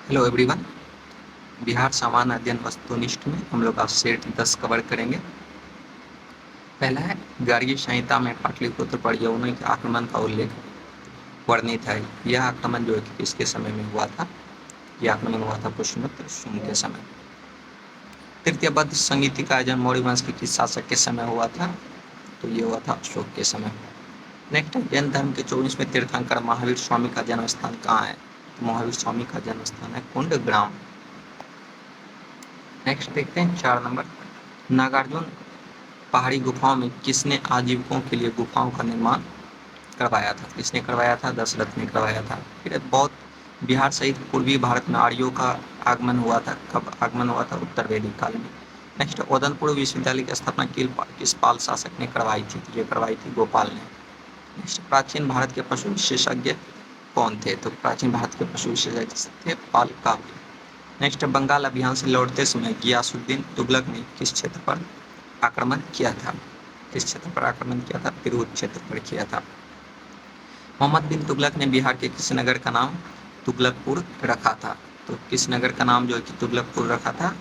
Hello everyone. Bihar सामान्य अध्ययन वस्तुनिष्ठ में हम लोग आज सेट 10 कवर करेंगे। पहला है गार्गी संहिता में पाटलिपुत्र पर यवनों के आक्रमण का उल्लेख वर्णित है। यह आक्रमण जो है कि किसके समय में हुआ था? यह आक्रमण हुआ था पुष्यमित्र शुंग के समय। तृतीय बद्ध संगीति का आयोजन मौर्य वंश के किस शासक के समय हुआ था? तो ये हुआ था अशोक के समय। नेक्स्ट है जैन धर्म के 24वें तीर्थंकर महावीर स्वामी का जन्म स्थान कहाँ है? तो महावीर स्वामी का जन्म स्थान है कुंडग्राम। नेक्स्ट देखते हैं 4 नंबर, नागार्जुन पहाड़ी गुफाओं में किसने आजीविकों के लिए गुफाओं का निर्माण करवाया था? किसने करवाया था? दशरथ ने करवाया था। फिर बौद्ध बिहार सहित पूर्वी भारत में आर्यों का आगमन हुआ था। कब आगमन हुआ था? उत्तर वैदिक काल में। नेक्स्ट उदयपुर विश्वविद्यालय की स्थापना किस पाल शासक ने करवाई थी? तो ये करवाई थी गोपाल ने। नेक्स्ट प्राचीन भारत के पशु विशेषज्ञ कौन थे? तो प्राचीन भारत के पशु विशेषज्ञ थे पाल काव्य। नेक्स्ट बंगाल अभियान से लौटते समय गियासुद्दीन तुगलक ने किस क्षेत्र पर आक्रमण किया था? किस क्षेत्र पर आक्रमण किया था? तिरहुत क्षेत्र पर किया था। मोहम्मद बिन तुगलक ने बिहार के किस नगर का नाम तुगलकपुर रखा था? तो किस नगर का नाम जो है कि तुगलकपुर रखा था?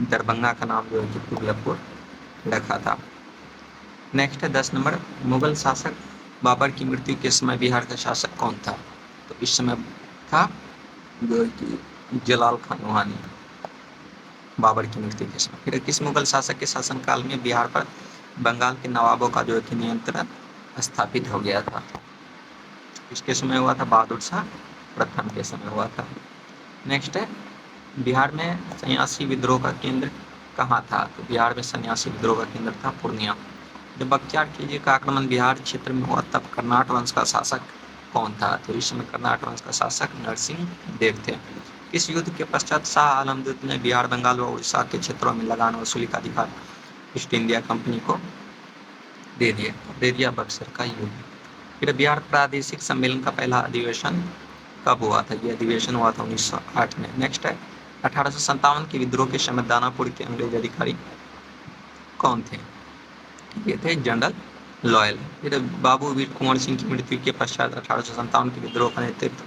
दरभंगा का नाम जो है कि तुगलकपुर रखा था। नेक्स्ट है 10 नंबर, मुगल शासक बाबर की मृत्यु के समय बिहार का शासक कौन था? तो इस समय था जो है कि जलाल खान लोहानी, बाबर की मृत्यु के समय। फिर किस मुगल शासक के शासनकाल में बिहार पर बंगाल के नवाबों का जो है कि नियंत्रण स्थापित हो गया था? किसके समय हुआ था? बहादुर शाह प्रथम के समय हुआ था। नेक्स्ट है बिहार में सन्यासी विद्रोह का केंद्र कहाँ था? तो बिहार में सन्यासी विद्रोह का केंद्र था पूर्णिया। जब बख्तियार खिलजी का आक्रमण बिहार क्षेत्र में हुआ तब कर्नाट वंश का शासक कौन था? तो इस समय कर्नाट वंश का शासक नरसिंह देव थे। इस युद्ध के पश्चात शाह आलम द्वितीय ने बिहार, बंगाल व उड़ीसा के क्षेत्रों में लगान वसूली का अधिकार ईस्ट इंडिया कंपनी को दे दिया बक्सर का युद्ध। फिर बिहार प्रादेशिक सम्मेलन का पहला अधिवेशन कब हुआ था? ये अधिवेशन हुआ था 1908 में। नेक्स्ट है 1857 के विद्रोह के समय दानापुर के अंग्रेज अधिकारी कौन थे? ये थे जनरल लॉयल। फिर बाबू वीर कुंवर सिंह की मृत्यु के पश्चात 1857 के विद्रोह का नेतृत्व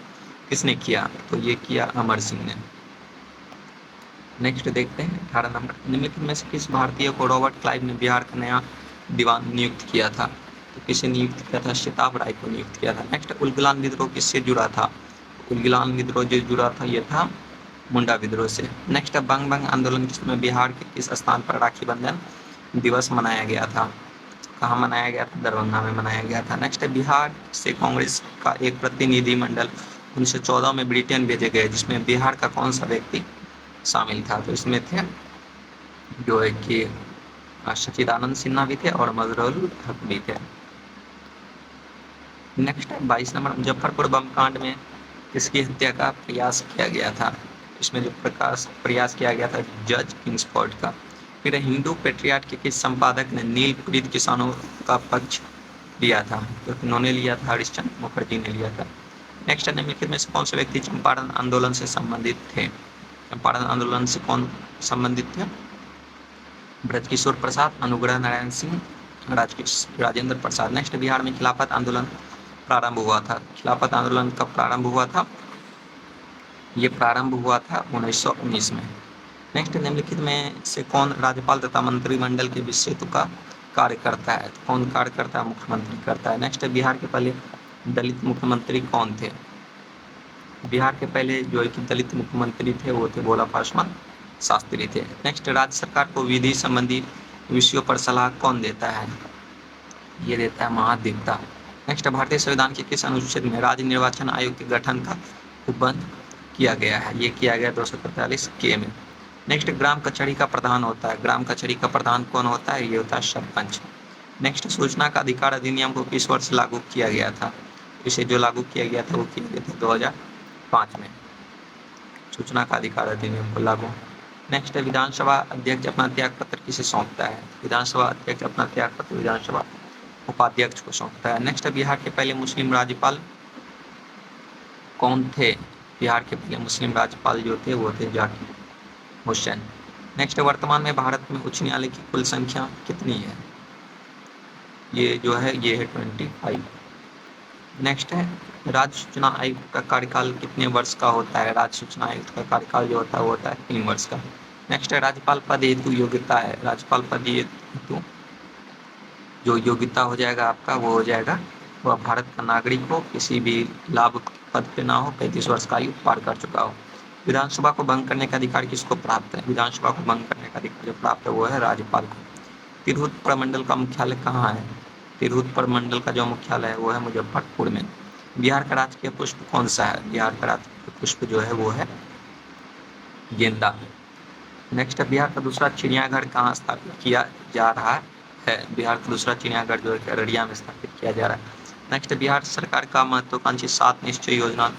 किसने किया? तो ये किया अमर सिंह ने। नेक्स्ट देखते हैं 18 नंबर, निम्नलिखित में से किस भारतीय को रॉबर्ट क्लाइव ने बिहार का नया दीवान नियुक्त किया था? तो किसे नियुक्त किया था? सिताब राय को नियुक्त किया था। नेक्स्ट उलगुलान विद्रोह किससे जुड़ा था? उलगुलान विद्रोह जो जुड़ा था ये था मुंडा विद्रोह से। नेक्स्ट बंग बंग आंदोलन के समय बिहार के किस स्थान पर राखी बंधन दिवस मनाया गया था? कहाँ मनाया गया था? दरभंगा में मनाया गया था। नेक्स्ट बिहार से कांग्रेस का एक प्रतिनिधिमंडल 1914 में ब्रिटेन भेजे गए जिसमें बिहार का कौन सा व्यक्ति शामिल था? तो इसमें थे जो है कि सच्चिदानंद सिन्हा भी थे और मजरूल हक भी थे। नेक्स्ट 22 नंबर, मुजफ्फरपुर बम कांड में किसकी हत्या का प्रयास किया गया था? इसमें जो प्रयास किया गया था जज किंग्सफोर्ड का। फिर हिंदू पेट्रियाट के किस संपादक ने नील पीड़ित किसानों का पक्ष लिया था? तो इन्होंने लिया था हरिश्चंद्र मुखर्जी ने लिया था। नेक्स्ट निम्नलिखित में से कौन से व्यक्ति चंपारण आंदोलन से संबंधित थे? चंपारण आंदोलन से कौन संबंधित थे? ब्रजकिशोर प्रसाद, अनुग्रह नारायण सिंह, राजेंद्र प्रसाद। नेक्स्ट बिहार में खिलाफत आंदोलन प्रारंभ हुआ था। खिलाफत आंदोलन कब प्रारंभ हुआ था? ये प्रारंभ हुआ था 1919 में। नेक्स्ट निम्नलिखित में से कौन राज्यपाल तथा मंत्रिमंडल के विषयत्व का कार्य करता है? तो कौन कार्य करता है? मुख्यमंत्री करता है। नेक्स्ट बिहार के पहले दलित मुख्यमंत्री कौन थे? बिहार के पहले जो है कि दलित मुख्यमंत्री थे वो थे भोला पासवान शास्त्री थे। नेक्स्ट राज्य सरकार को विधि संबंधी विषयों पर सलाह कौन देता है? ये देता है महाधिवक्ता। नेक्स्ट भारतीय संविधान के किस अनुच्छेद में राज्य निर्वाचन आयोग के गठन का उपबंध किया गया है? ये किया गया 243 के में। नेक्स्ट ग्राम कचहरी का प्रधान होता है। ग्राम कचहरी का प्रधान कौन होता है? ये होता है सरपंच। नेक्स्ट सूचना का अधिकार अधिनियम को किस वर्ष लागू किया गया था? इसे जो लागू किया गया था वो किया गया था 2005 में, सूचना का अधिकार अधिनियम को लागू। नेक्स्ट विधानसभा अध्यक्ष अपना त्याग पत्र किसे सौंपता है? विधानसभा अध्यक्ष अपना त्याग पत्र विधानसभा उपाध्यक्ष को सौंपता है। नेक्स्ट बिहार के पहले मुस्लिम राज्यपाल कौन थे? बिहार के पहले मुस्लिम राज्यपाल जो थे वो थे जाकिर हुसैन। नेक्स्ट वर्तमान में भारत में उच्च न्यायालय की कुल संख्या कितनी है? ये जो है ये है 25। नेक्स्ट है राज्य सूचना आयुक्त का कार्यकाल कितने वर्ष का होता है। राज्य सूचना आयुक्त का कार्यकाल जो होता है वो होता है 3 वर्ष का। नेक्स्ट है राज्यपाल पद हेतु योग्यता है। राज्यपाल पद हेतु जो योग्यता हो जाएगा आपका वो हो जाएगा वह भारत का नागरिक हो, किसी भी लाभ पद पे ना हो, 35 वर्ष का आयु पार कर चुका हो। विधानसभा को भंग करने का अधिकार किसको प्राप्त है। विधानसभा को भंग करने का अधिकार जो प्राप्त है वो है राज्यपाल को। तिरहुत प्रमंडल का मुख्यालय कहाँ है। तिरहुत प्रमंडल का जो मुख्यालय है वो है मुजफ्फरपुर में। बिहार का राजकीय पुष्प कौन सा है। बिहार का राजकीय पुष्प जो है वो है गेंदा। नेक्स्ट है बिहार का दूसरा चिड़ियाघर कहाँ स्थापित किया जा रहा है। बिहार का दूसरा चिड़ियाघर जो है अररिया में स्थापित किया जा रहा है। नेक्स्ट बिहार सरकार का महत्वाकांक्षी 7 निश्चय योजना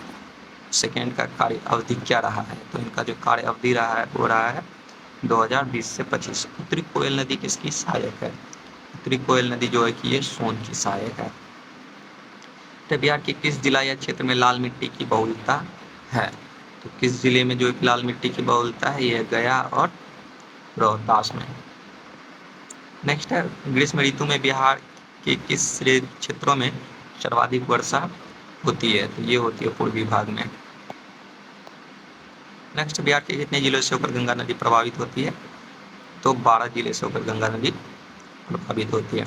सेकेंड का कार्य अवधि क्या रहा है। तो इनका जो कार्य अवधि रहा है वो रहा है 2020 से 25। उत्तरी कोयल नदी किसकी सहायक है। उत्तरी कोयल नदी जो है कि ये सोन की सहायक है। तो बिहार के किस जिला या क्षेत्र में लाल मिट्टी की बहुलता है। तो किस जिले में जो लाल मिट्टी की बहुलता है ये गया और रोहतास में। नेक्स्ट है ग्रीष्म ऋतु में बिहार के किस क्षेत्रों में सर्वाधिक वर्षा होती है। तो ये होती है पूर्वी भाग में। नेक्स्ट बिहार के कितने जिलों से होकर गंगा नदी प्रभावित होती है। तो 12 जिले से होकर गंगा नदी प्रभावित होती है।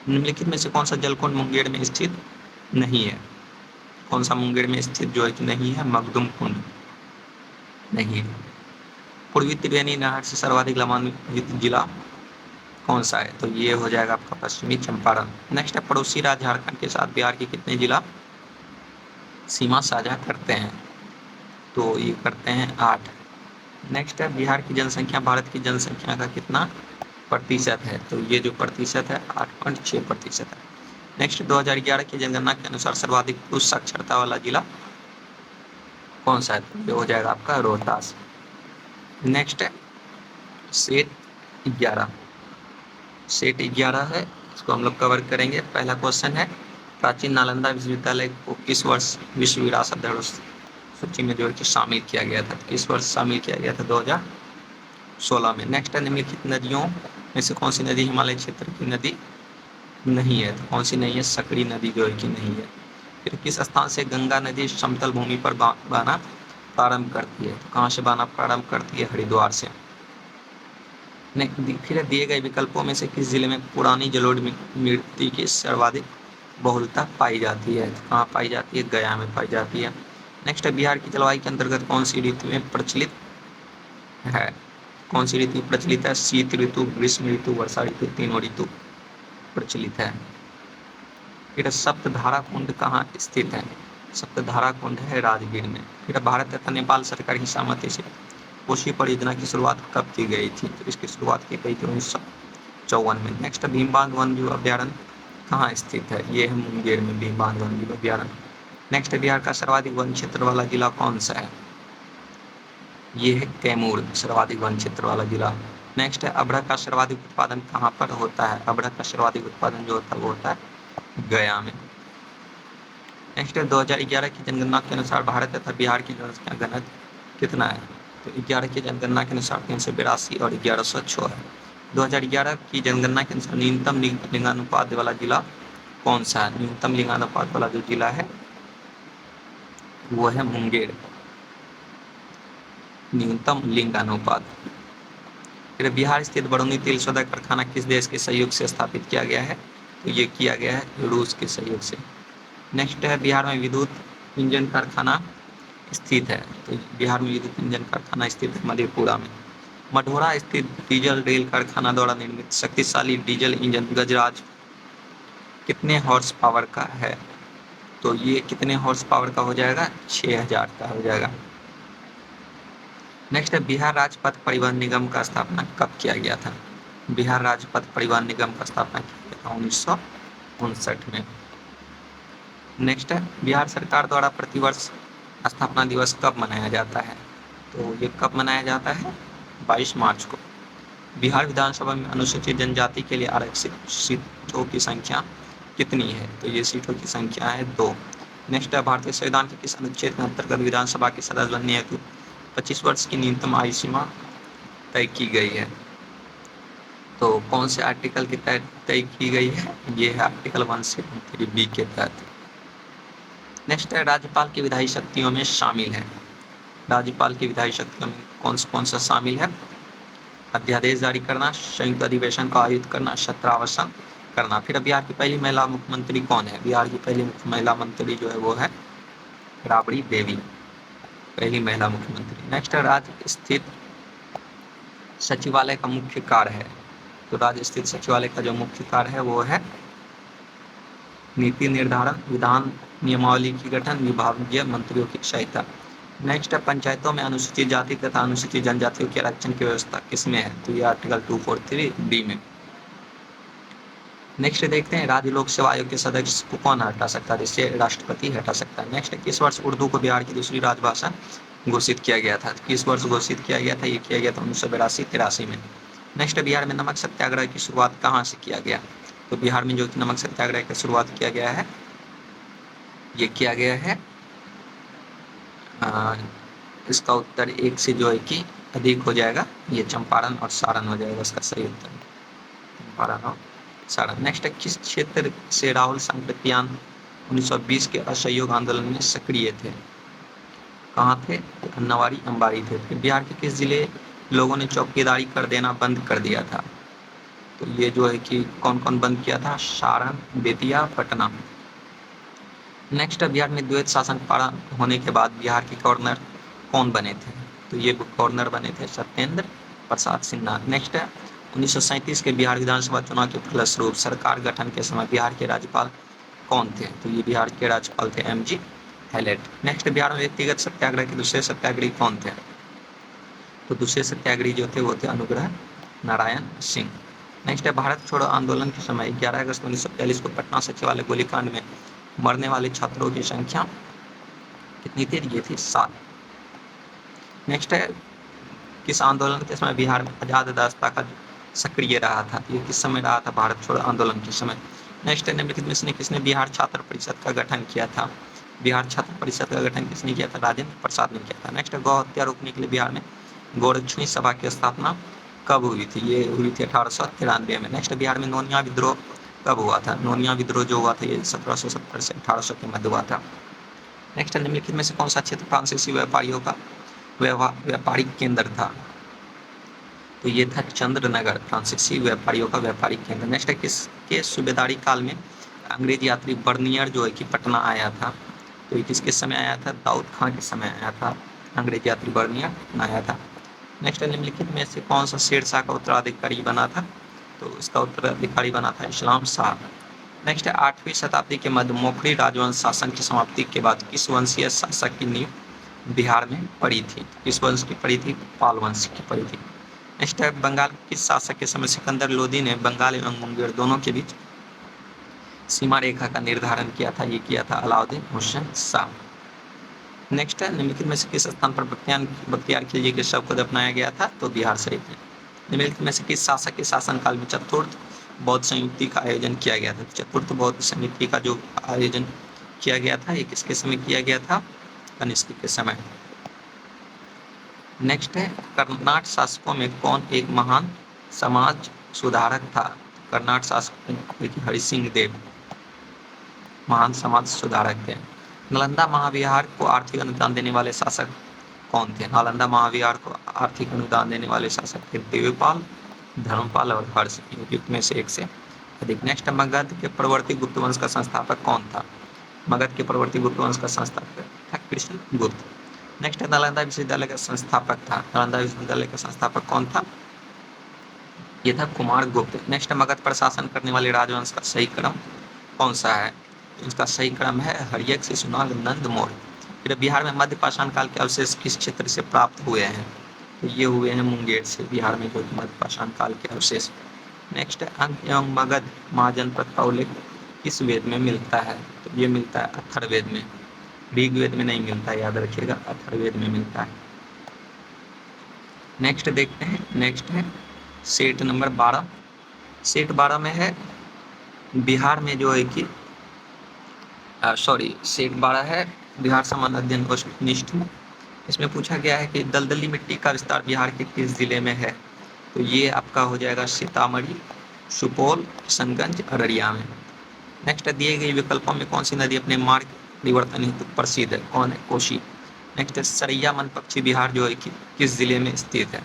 निम्नलिखित में से कौन सा जलकुंड मुंगेर में स्थित नहीं है। कौन सा मुंगेर में स्थित जो है कि नहीं है। मखदुम कुंड नहीं है। पूर्वी त्रिवेणी नहर से सर्वाधिक लाभान्वित जिला कौन सा है। तो ये हो जाएगा आपका पश्चिमी चंपारण। नेक्स्ट है पड़ोसी राज्य झारखंड के साथ बिहार के कितने जिला सीमा साझा करते हैं। तो ये करते हैं 8। नेक्स्ट है बिहार की जनसंख्या भारत की जनसंख्या का कितना प्रतिशत है। तो ये जो प्रतिशत है 8.6% है। नेक्स्ट 2011 की जनगणना के अनुसार सर्वाधिक पुरुष साक्षरता वाला जिला कौन सा है। तो ये हो जाएगा आपका रोहतास। नेक्स्ट है सेट 11। सेट 11 है इसको हम लोग कवर करेंगे। पहला क्वेश्चन है प्राचीन नालंदा विश्वविद्यालय को किस वर्ष विश्व विरासत धरोहर सूची में जो है कि शामिल किया गया था। किस वर्ष शामिल किया गया था 2016 में। नेक्स्ट है निम्नलिखित नदियों में से कौन सी नदी हिमालय क्षेत्र की नदी नहीं है। तो कौन सी नहीं है। सकरी नदी जो है कि नहीं है। फिर किस स्थान से गंगा नदी समतल भूमि पर बहना प्रारंभ करती है। तो कहाँ से बहना प्रारंभ करती है। हरिद्वार से। फिर दिए गए विकल्पों में से किस जिले में पुरानी जलोढ़ मिट्टी की सर्वाधिक बहुलता पाई जाती है। तो कहाँ पाई जाती है। गया में पाई जाती है। नेक्स्ट है बिहार की जलवायु के अंतर्गत कौन सी ऋतु में प्रचलित है। कौन सी ऋतु प्रचलित है। शीत ऋतु, ग्रीष्म ऋतु, वर्षा ऋतु, तीनों ऋतु प्रचलित है। फिर सप्तधारा कुंड कहाँ स्थित है। सप्तधारा कुंड है राजगीर में। फिर भारत तथा नेपाल सरकार की सहमति से कोशी परियोजना की शुरुआत कब की गई थी। तो इसकी शुरुआत की गई थी 1954 में। नेक्स्ट भीमबांध वन्यजीव अभ्यारण्य कहाँ स्थित है। ये है मुंगेर में भीमबांध वन्यजीव अभ्यारण्य। नेक्स्ट बिहार का सर्वाधिक वन क्षेत्र वाला जिला कौन सा है। ये है कैमूर सर्वाधिक वन क्षेत्र वाला जिला। नेक्स्ट है अभ्रक का सर्वाधिक उत्पादन कहाँ पर होता है। अभ्रक का सर्वाधिक उत्पादन जो होता है वो होता है गया में। नेक्स्ट है 2011 की जनगणना के अनुसार भारत तथा बिहार की जनसंख्या घनत्व कितना है। तो 11 की जनगणना के अनुसार 382 और 1106 है। 2011 की जनगणना के अनुसार न्यूनतम लिंगानुपात वाला जिला कौन सा है। न्यूनतम लिंगानुपात वाला जो जिला है वो है मुंगेर। न्यूनतम लिंगानुपात। फिर बिहार स्थित बरौनी तेल शोधक कारखाना किस देश के सहयोग से स्थापित किया गया है। तो ये किया गया है रूस के सहयोग से। नेक्स्ट है बिहार में विद्युत इंजन कारखाना स्थित है। तो बिहार में विद्युत इंजन कारखाना स्थित है मधेपुरा में। मढ़ौरा स्थित डीजल रेल कारखाना द्वारा निर्मित शक्तिशाली डीजल इंजन गजराज कितने हॉर्स पावर का है। तो ये कितने हॉर्स पावर का हो जाएगा। 6000 का हो जाएगा। नेक्स्ट है बिहार राजपथ परिवहन निगम का स्थापना कब किया गया था। बिहार राजपथ परिवहन निगम का स्थापना किया गया था 1959 में। नेक्स्ट है बिहार सरकार द्वारा प्रतिवर्ष स्थापना दिवस कब मनाया जाता है। तो ये कब मनाया जाता है 22 मार्च को। बिहार विधानसभा में अनुसूचित जनजाति के लिए आरक्षित सीटों की संख्या कितनी है। तो ये सीटों की संख्या है 2। नेक्स्ट है भारतीय संविधान के किस अनुच्छेद के अंतर्गत विधानसभा के सदस्य बनने हेतु 25 वर्ष की न्यूनतम आयु सीमा तय की गई है। तो कौन से आर्टिकल के तहत तय की गई है। ये है आर्टिकल 173 बी के तहत। नेक्स्ट है राज्यपाल की विधायी शक्तियों में शामिल है। राज्यपाल की विधायी शक्तियों में कौन सा शामिल है? अध्यादेश जारी करना, संयुक्त अधिवेशन का आयोजित करना, सत्रावसान करना। फिर बिहार की पहली महिला मुख्यमंत्री कौन है? बिहार की पहली महिला मंत्री जो है वो है राबड़ी देवी, पहली महिला मुख्यमंत्री। नेक्स्ट है राज्य स्थित सचिवालय का मुख्य कार्य है। तो राज्य स्थित सचिवालय का जो मुख्य कार्य है वो है नीति निर्धारण, विधान नियमावली की गठन, विभागीय मंत्रियों की सहायता। नेक्स्ट है पंचायतों में अनुसूचित जाति तथा अनुसूचित जनजातियों के आरक्षण की व्यवस्था किसमें है? तो ये आर्टिकल 243 डी में। नेक्स्ट देखते हैं राज्य लोक सेवा आयोग के सदस्य को कौन हटा सकता है? जिससे राष्ट्रपति हटा सकता है। नेक्स्ट किस वर्ष उर्दू को बिहार की दूसरी राजभाषा घोषित किया गया था? किस वर्ष घोषित किया गया था? ये किया गया था 1982-83 में। नेक्स्ट बिहार में नमक सत्याग्रह की शुरुआत कहाँ से किया गया? तो बिहार में जो नमक सत्याग्रह की शुरुआत किया गया है ये किया गया है इसका उत्तर एक से जो है कि अधिक हो जाएगा, ये चंपारण और सारण हो जाएगा इसका सही उत्तर, चंपारण और सारण। नेक्स्ट है किस क्षेत्र से राहुल सांकृत्यान 1920 के असहयोग आंदोलन में सक्रिय थे? कहाँ थे? अन्नावाड़ी अंबारी थे। फिर बिहार के किस जिले लोगों ने चौकीदारी कर देना बंद कर दिया था? तो ये जो है कि कौन कौन बंद किया था? सारण, बेतिया, पटना। नेक्स्ट बिहार में द्वैत शासन पारा होने के बाद बिहार के गवर्नर कौन बने थे? तो ये गवर्नर बने थे सत्येंद्र प्रसाद सिन्हा। नेक्स्ट है 1937 के बिहार विधानसभा चुनाव के फलस्वरूप सरकार गठन के समय बिहार के राज्यपाल कौन थे? तो ये बिहार के राज्यपाल थे एमजी हैलेट। नेक्स्ट बिहार में व्यक्तिगत सत्याग्रह के दूसरे सत्याग्रही कौन थे? तो दूसरे सत्याग्रही जो थे वो थे अनुग्रह नारायण सिंह। नेक्स्ट है भारत छोड़ो आंदोलन के समय 11 अगस्त 1942 को पटना सचिवालय गोलीकांड में मरने वाले छात्रों की संख्या कितनी थी? ये थी 7। नेक्स्ट है किस आंदोलन के समय बिहार में आजाद रास्ता का सक्रिय रहा था? ये किस समय रहा था? भारत छोड़ो आंदोलन के समय। नेक्स्ट है निम्नलिखित में से किसने बिहार छात्र परिषद का गठन किया था? बिहार छात्र परिषद का गठन किसने किया था? राजेंद्र प्रसाद ने किया था। नेक्स्ट है गौ हत्या रोकने के लिए बिहार में गोरक्षणी सभा की स्थापना कब हुई थी? ये हुई थी 1893 में। नेक्स्ट बिहार में नोनिया विद्रोह कब हुआ था? नोनिया विद्रोह जो हुआ था ये 1770 से 1800 के मध्य हुआ था। नेक्स्ट निम्नलिखित में से कौन सा क्षेत्र फ्रांसीसी व्यापारियों का व्यापारिक केंद्र था? तो ये था चंद्रनगर, फ्रांसीसी व्यापारियों का व्यापारिक केंद्र। नेक्स्ट है किसके सूबेदारी काल में अंग्रेज यात्री बर्नियर जो है कि पटना आया था? तो ये किसके समय आया था? दाऊद खां के समय आया था अंग्रेज यात्री बर्नियर आया था। नेक्स्ट निम्नलिखित में से कौन सा शेरशाह का उत्तराधिकारी बना था? तो इसका उत्तराधिकारी बना था इस्लाम शाह। नेक्स्ट है 8वीं शताब्दी के मध्य मोखरी राजवंश शासन की समाप्ति के बाद किस वंशीय शासक की नींव बिहार में पड़ी थी? किस वंश की पड़ी थी? पाल वंश की पड़ी थी। नेक्स्ट है बंगाल किस शासक के समय सिकंदर लोदी ने बंगाल एवं मुंगेर दोनों के बीच सीमा रेखा का निर्धारण किया था? ये किया था अलाउद्दीन हुसैन शाह। नेक्स्ट है निम्नलिखित में से किस स्थान पर बख्तियार खिलजी के शव को दफनाया गया था? तो बिहार शरीफ में। निम्नलिखित में से किस शासक के शासनकाल में चतुर्थ बौद्ध संयुक्ति का आयोजन किया गया था? चतुर्थ बौद्ध संयुक्ति का जो आयोजन किया गया था ये किसके समय किया गया था? कनिष्क के समय। नेक्स्ट है कर्नाट शासकों में कौन एक महान समाज सुधारक था? कर्नाट शासक हरि सिंह देव महान समाज सुधारक थे। नालंदा महाविहार को आर्थिक अनुदान देने वाले शासक कौन थे? नालंदा महाविहार को आर्थिक अनुदान देने वाले शासक थे देवपाल, धर्मपाल और हर्ष, युक्त में से एक से अधिक। नेक्स्ट मगध के प्रवर्ती गुप्त वंश का संस्थापक कौन था? मगध के प्रवर्ती गुप्त वंश का संस्थापक था कृष्णगुप्त। नेक्स्ट नालंदा विश्वविद्यालय का संस्थापक था। नालंदा विश्वविद्यालय का संस्थापक कौन था? ये था कुमार गुप्त। नेक्स्ट मगध पर शासन करने वाले राजवंश का सही क्रम कौन सा है? इसका सही क्रम है हर्यक, शिशुनाग, नंद, मौर्य। फिर बिहार में मध्य पाषाण काल के अवशेष किस क्षेत्र से प्राप्त हुए हैं? तो ये हुए हैं मुंगेर से, बिहार में जो मध्य पाषाण काल के अवशेष। नेक्स्ट अंक एवं मगध महाजनपद का उल्लेख किस वेद में मिलता है? तो ये मिलता है अथर्ववेद में, ऋग्वेद में नहीं मिलता, याद रखिएगा अथर्ववेद में मिलता है। नेक्स्ट देखते हैं, नेक्स्ट है सेट नंबर 12। सेट 12 में है बिहार में जो है कि सेट 12 है बिहार संबंध अध्ययन वस्तुनिष्ठ। इसमें पूछा गया है कि दलदली मिट्टी का विस्तार बिहार के किस जिले में है? तो ये आपका हो जाएगा सीतामढ़ी, सुपौल, किशनगंज, अररिया में। नेक्स्ट दिए गए विकल्पों में कौन सी नदी अपने मार्ग परिवर्तन हेतु प्रसिद्ध है, कौन है? कोशी। नेक्स्ट है सरैया मन पक्षी विहार जो है कि किस जिले में स्थित है?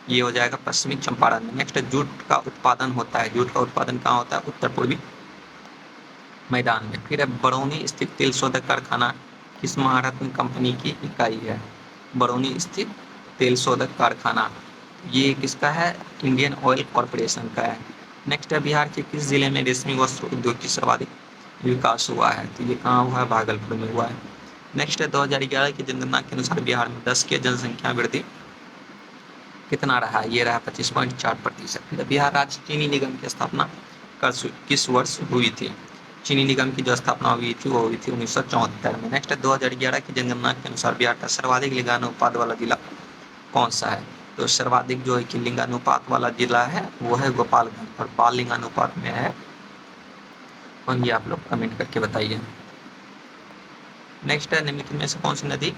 ये हो जाएगा पश्चिमी चंपारण में। नेक्स्ट है जूट का उत्पादन होता है, जूट का उत्पादन कहाँ होता है? उत्तर पूर्वी मैदान में। फिर है बरौनी स्थित तेल शोधक कारखाना किस महारत्न कंपनी की इकाई है? बरौनी स्थित तेल शोधक कारखाना ये किसका है? इंडियन ऑयल कॉरपोरेशन का है। नेक्स्ट है बिहार के किस जिले में रेशमी वस्त्र उद्योग की सर्वाधिक विकास हुआ है? तो ये कहाँ हुआ है? भागलपुर में हुआ है। नेक्स्ट है 2011 की जनगणना के अनुसार बिहार में 10 की जनसंख्या वृद्धि कितना रहा? ये रहा 25.4%। बिहार राज्य चीनी निगम की स्थापना किस वर्ष हुई थी? चीनी निगम की जो स्थापना हुई थी वो हुई थी 1974 में। नेक्स्ट है 2011 की जनगणना के अनुसार बिहार का सर्वाधिक लिंगानुपात वाला जिला कौन सा है? तो सर्वाधिक जो है कि लिंगानुपात वाला जिला है वो है गोपालगंज, और बाल लिंगानुपात में है कौन? ये आप लोग कमेंट करके बताइए। नेक्स्ट है निम्नलिखित में से कौन सी नदी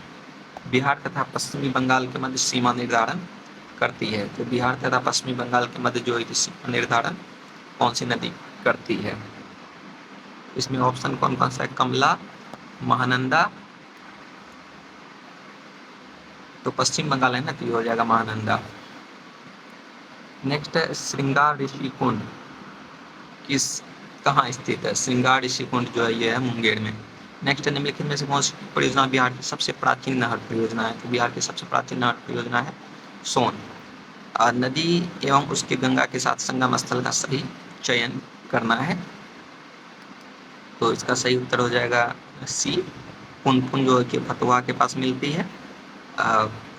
बिहार तथा पश्चिमी बंगाल के मध्य सीमा निर्धारण करती है? तो बिहार तथा पश्चिमी बंगाल के मध्य जो है कि सीमा निर्धारण कौन सी नदी करती है? इसमें ऑप्शन कौन कौन सा है? कमला, महानंदा, तो पश्चिम बंगाल है ना, तो ये हो जाएगा महानंदा। नेक्स्ट है श्रृंगार ऋषि कुंड किस कहाँ स्थित है? श्रृंगार ऋषि कुंड जो है ये है मुंगेर में। नेक्स्ट है निम्नलिखित में से कौन सी परियोजना बिहार की सबसे प्राचीन नहर परियोजना है? तो बिहार की सबसे प्राचीन नहर परियोजना है सोन। नदी एवं उसके गंगा के साथ संगम स्थल का सही चयन करना है, तो इसका सही उत्तर हो जाएगा सी। पुनपुन जो है कि फतुहा के पास मिलती है,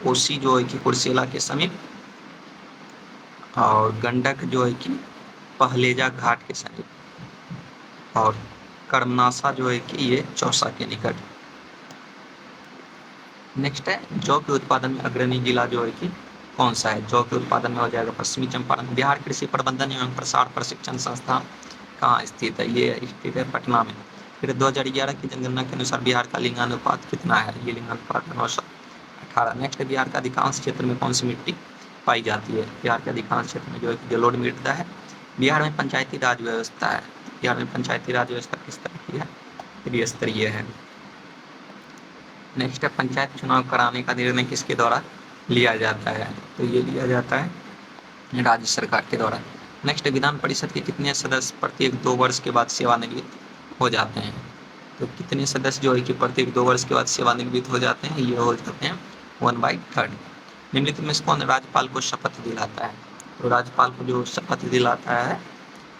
कोसी जो है कि कुर्सेला के समीप, और गंडक जो है कि पहलेजा घाट के समीप, और कर्मनाशा जो है कि ये चौसा के निकट। नेक्स्ट है जौ के उत्पादन में अग्रणी जिला जो है कि कौन सा है? जौ के उत्पादन में हो जाएगा पश्चिमी चंपारण। बिहार कृषि प्रबंधन एवं प्रसार प्रशिक्षण संस्थान कहाँ स्थित है? ये स्थित है पटना में। फिर 2011 की जनगणना के अनुसार बिहार का लिंगानुपात कितना है? ये लिंगानुपात 918। नेक्स्ट है बिहार का अधिकांश क्षेत्र में कौन सी मिट्टी पाई जाती है? बिहार के अधिकांश क्षेत्र में जो है जलोढ़ मृदा है। बिहार में पंचायती राज व्यवस्था है, बिहार में पंचायती राज व्यवस्था किस तरह की है? त्रिस्तरीय है। नेक्स्ट है पंचायत चुनाव कराने का निर्णय किसके द्वारा लिया जाता है? तो ये लिया जाता है राज्य सरकार के द्वारा। नेक्स्ट विधान परिषद के कितने सदस्य प्रत्येक 2 वर्ष के बाद सेवानिवृत्त हो जाते हैं? तो कितने सदस्य जो है कि प्रत्येक 2 वर्ष के बाद सेवानिवृत्त हो जाते हैं? ये हो जाते हैं 1/3। निम्नलिखित में से कौन राज्यपाल को शपथ दिलाता है? तो राज्यपाल को जो शपथ दिलाता है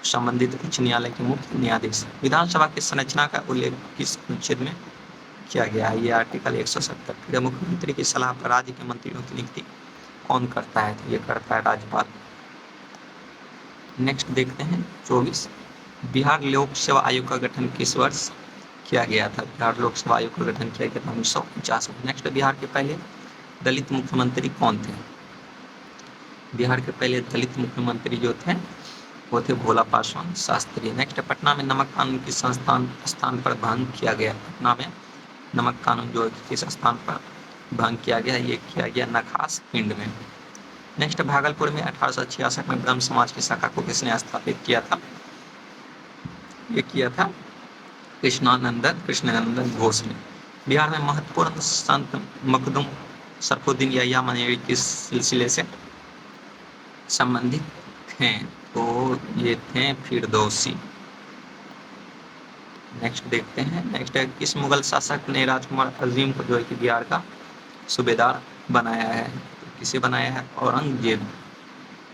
संबंधित उच्च न्यायालय के मुख्य न्यायाधीश। विधानसभा की संरचना का उल्लेख किस अनुच्छेद में किया गया है? ये आर्टिकल 170। मुख्यमंत्री की सलाह पर राज्य के मंत्रियों की नियुक्ति कौन करता है? तो ये करता है राज्यपाल। नेक्स्ट देखते हैं 24। बिहार लोक सेवा आयोग का गठन किस वर्ष किया गया था? बिहार लोक सेवा आयोग का गठन किया गया था 1949 में। नेक्स्ट बिहार के पहले दलित मुख्यमंत्री कौन थे? बिहार के पहले दलित मुख्यमंत्री जो थे वो थे भोला पासवान शास्त्री। नेक्स्ट पटना में नमक कानून किस स्थान पर भंग किया गया? पटना में नमक कानून जो किस स्थान पर भंग किया गया? ये किया गया नखास पिंड में। नेक्स्ट भागलपुर में 1866 में ब्रह्म समाज की शाखा को किसने स्थापित किया था? ये किया था कृष्णानंदन घोष ने। बिहार में महत्वपूर्ण संत मखदूम सरफुद्दीन या मनेरी किस सिलसिले से संबंधित थे? तो ये थे फिरदौसी। नेक्स्ट देखते हैं। नेक्स्ट है किस मुगल शासक ने राजकुमार अजीम को जो है कि बिहार का सूबेदार बनाया है? तो किसे बनाया है? औरंगजेब।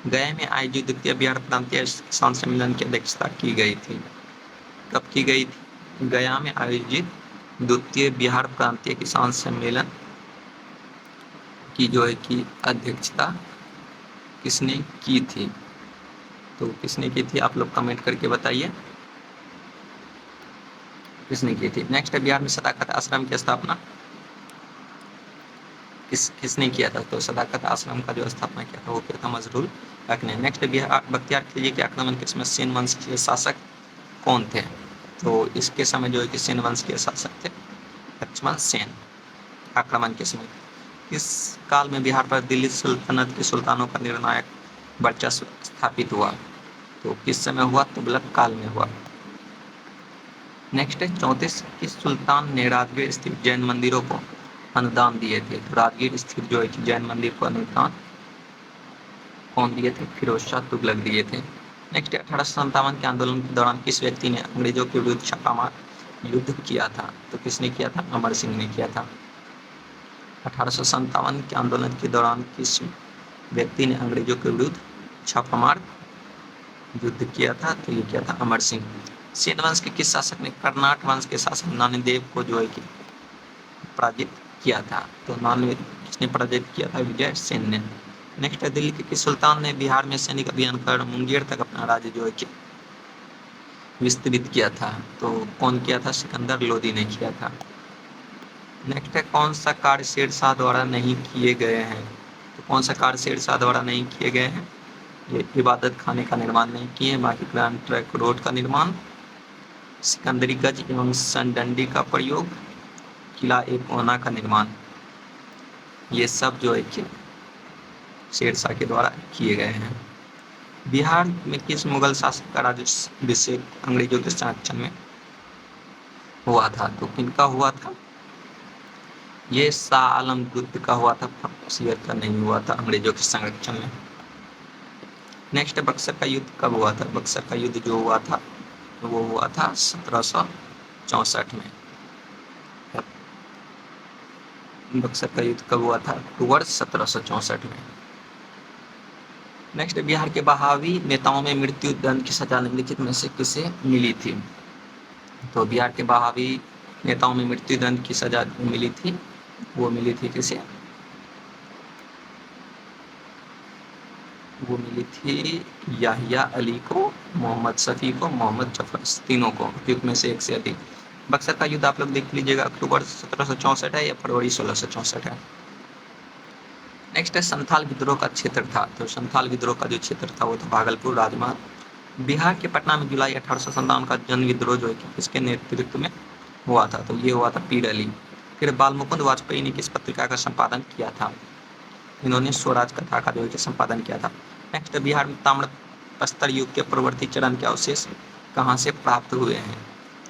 गया में आयोजित द्वितीय बिहार प्रांतीय किसान सम्मेलन की अध्यक्षता की गई थी। कब की गई थी? गया में आयोजित द्वितीय बिहार प्रांतीय किसान सम्मेलन की जो है कि अध्यक्षता किसने की थी? तो किसने की थी? आप लोग कमेंट करके बताइए किसने की थी। नेक्स्ट है बिहार में सदाकत आश्रम की स्थापना किसने किया था? तो सदाकत आश्रम का जो स्थापना किया था वो किया था मजरूल हक ने। नेक्स्ट बिहार बख्तियार खिलजी के आक्रमण के समय सेन वंश के शासक कौन थे? तो इसके समय जो है कि सेन वंश के शासक थे लक्ष्मण सेन। आक्रमण के समय इस काल में बिहार पर दिल्ली सल्तनत के सुल्तानों का निर्णायक वर्चस्व स्थापित हुआ? तो किस समय हुआ? तुगलक काल में हुआ। नेक्स्ट है 34 किस सुल्तान ने राजगीर स्थित जैन मंदिरों को अनुदान दिए थे। तो राजगीर स्थित जो है जैन मंदिर को अनुदान कौन दिए थे? फिरोज शाह तुगलक दिए थे। नेक्स्ट 1857 के आंदोलन के दौरान किस व्यक्ति ने अंग्रेजों के विरुद्ध छापामार युद्ध किया था? तो किसने किया था? अमर सिंह ने किया था। 1857 के आंदोलन के दौरान किस व्यक्ति ने अंग्रेजों के विरुद्ध छापामार युद्ध किया था? तो ये किया था अमर सिंह। सेन वंश के किस शासक ने कर्नाट वंश के शासक नान्यदेव को जो है कि पराजित किया था? तो नान्यदेव किसने पराजित किया था? विजय सेन ने। नेक्स्ट है दिल्ली के किस सुल्तान ने बिहार में सैनिक अभियान कर मुंगेर तक अपना राज्य जो है कि विस्तृत किया था? तो कौन किया था? सिकंदर लोदी ने किया था। नेक्स्ट है कौन सा कार्य शेरशाह द्वारा नहीं किए गए हैं? तो कौन सा कार्य शेरशाह द्वारा नहीं किए गए हैं? ये इबादत खाने का निर्माण नहीं किए, बाकी ग्रैंड ट्रैंक रोड का निर्माण, सिकंदरी गज एवं सनडंडी का प्रयोग, किला ए कोना का निर्माण, ये सब जो है कि शेरशाह के द्वारा किए गए हैं। बिहार में किस मुगल शासक का राज्याभिषेक अंग्रेजों के संरक्षण में हुआ था? तो किनका हुआ था? ये शाह आलम द्वितीय का हुआ था, फर्रुख का नहीं हुआ था अंग्रेजों के संरक्षण में। नेक्स्ट बक्सर का युद्ध कब हुआ था? बक्सर का युद्ध जो हुआ था वो हुआ था 1764 में। बक्सर का युद्ध कब हुआ था? अक्टूबर 1764 में। नेक्स्ट बिहार के बहावी नेताओं में मृत्यु दंड की सजा निम्नलिखित में से किसे मिली थी? तो बिहार के बहावी नेताओं में मृत्यु दंड की सजा मिली थी, वो मिली थी किसे? वो मिली थी याहिया अली को, मोहम्मद शफी को, मोहम्मद जफर, तीनों को, उपयुक्त में से एक से अधिक। बक्सर का युद्ध आप लोग देख लीजिएगा, अक्टूबर 1764 है या फरवरी 1664 है। नेक्स्ट है संथाल विद्रोह का क्षेत्र था। तो संथाल विद्रोह का जो क्षेत्र था वो था भागलपुर राजमार्ग। बिहार के पटना में जुलाई 1857 का जन विद्रोह जो है कि किसके नेतृत्व में हुआ था? तो ये हुआ था पीर अली। फिर बालमुकुंद वाजपेयी ने किस पत्रिका का संपादन किया था? इन्होंने स्वराज कथा का जो है संपादन किया था। नेक्स्ट बिहार में ताम्र प्रस्तर युग के प्रवर्ती चरण के अवशेष कहाँ से प्राप्त हुए हैं?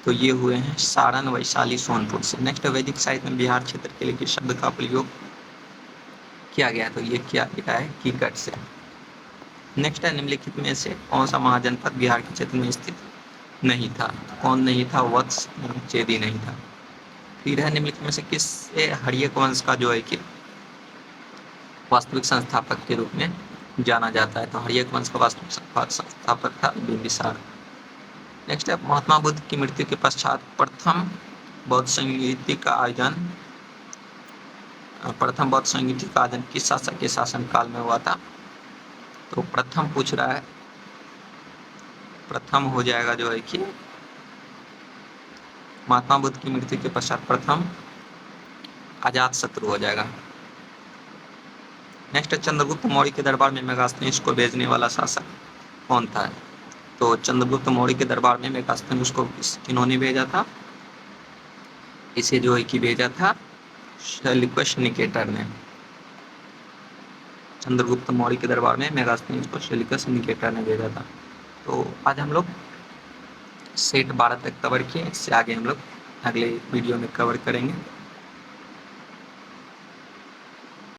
तो ये हुए हैं सारण, वैशाली, सोनपुर से। नेक्स्ट वैदिक साहित्य में बिहार क्षेत्र के लिए किस शब्द का प्रयोग किया गया? तो ये किया गया है कीकट से। नेक्स्ट है निम्नलिखित में से कौन सा महाजनपद बिहार के क्षेत्र में स्थित नहीं था? कौन नहीं था? वत्स चेदी नहीं था। फिर है निम्नलिखित में से किससे हर्यक वंश का जो है कि वास्तविक संस्थापक के रूप में जाना जाता है? तो हर्यक वंश का वास्तविक संस्थापक था बिंबिसार। नेक्स्ट है महात्मा बुद्ध की मृत्यु के पश्चात प्रथम बौद्ध संगीति का आयोजन किस शासक के शासन काल में हुआ था? तो प्रथम पूछ रहा है, प्रथम हो जाएगा जो है कि महात्मा बुद्ध की मृत्यु के पश्चात प्रथम अजात शत्रु हो जाएगा। नेक्स्ट चंद्रगुप्त मौर्य के दरबार में मेगास्थनीज को भेजने वाला शासक कौन था? तो चंद्रगुप्त मौर्य के दरबार में मेगास्थनीज को किन्होंने भेजा था? इसे जो है कि भेजा था सेल्यूकस निकेटर ने। चंद्रगुप्त मौर्य के दरबार में मेगास्थनीज को सेल्यूकस निकेटर ने भेजा था। तो आज हम लोग सेट 12 तक कवर किए, इससे आगे हम लोग अगले वीडियो में कवर करेंगे।